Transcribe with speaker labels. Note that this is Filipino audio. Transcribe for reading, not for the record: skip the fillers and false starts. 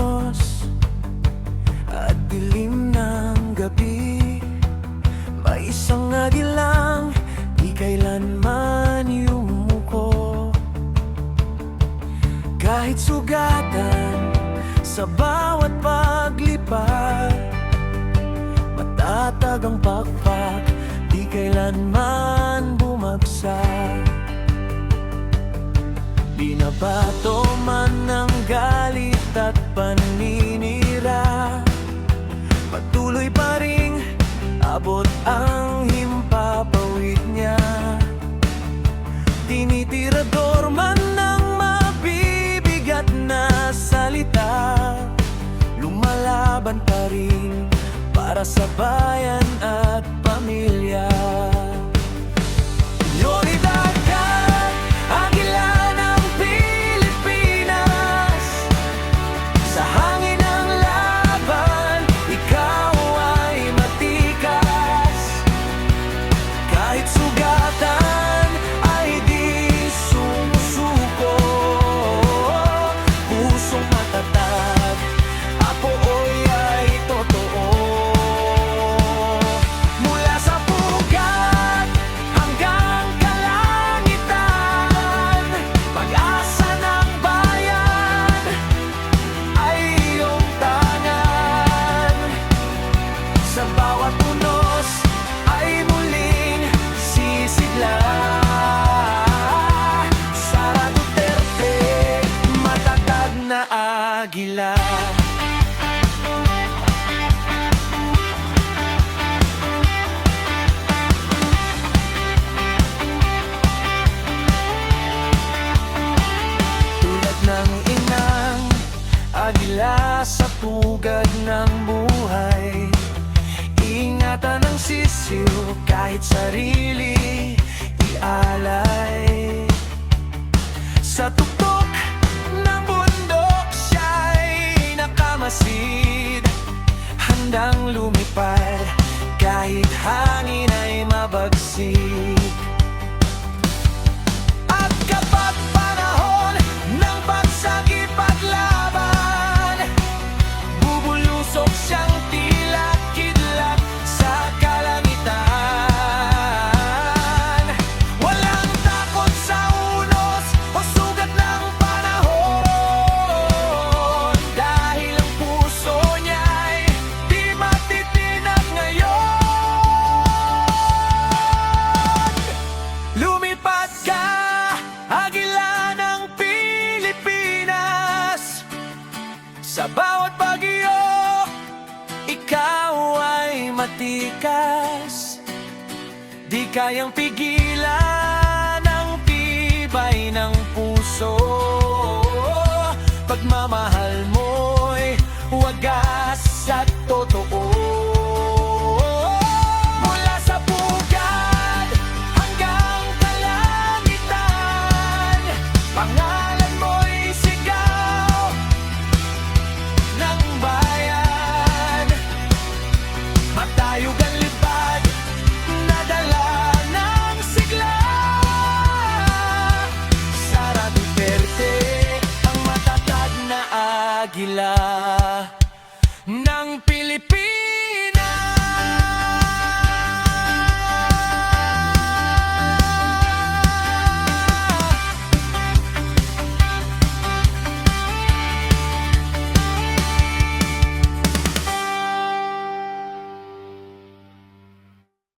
Speaker 1: punos at dilim ng gabi, may isang agilang di kailanman yumuko. Kahit sugatan sa bawat paglipad, matatag ang pakpak, di kailanman bumagsak. Binabato man ng galit at paninira, patuloy pa ring abot ang himpapawid niya. Tinitirador man ng mabibigat na salita, lumalaban pa rin para sa bayan at pamilya. Prioridad ka, Agila ng Pilipinas. Sa hangin ng laban, ikaw ay matikas. Kahit sugatan ay di sumusuko, pusong matatag, apoy ay totoo. Mula sa pugat hanggang kalangitan, pag-asa ng bayan ay iyong tangan. Sa bawat punos ay muling sisigla. Sara Duterte, matatag na agila. Tulad ng inang agila sa pugad ng buhay, ingatan ang sisiw kahit sarili ialay. Sa tuktok ng bundok siya'y nakamasid, handang lumipad kahit hangin ay mabagsik. At kapag panahon ng pagsagip at laban, bubulusok siyang tila kidlat sa kalangitan. Walang takot sa unos o sugat ng panahon, dahil ang puso niya'y di matitinag ngayon. Lumipad ka, Agila ng Pilipinas. Sa bawat bagyo, ikaw ay matikas. Di kayang pigilan ang tibay ng puso. Pagmamahal mo'y wagas at totoo. Mula sa pugad hanggang kalangitan, pangalan mo'y sigaw ng bayan. Matayog ang lipad na dala ng sigla. Sara Duterte, ang matatag na agila ng Pilipinas.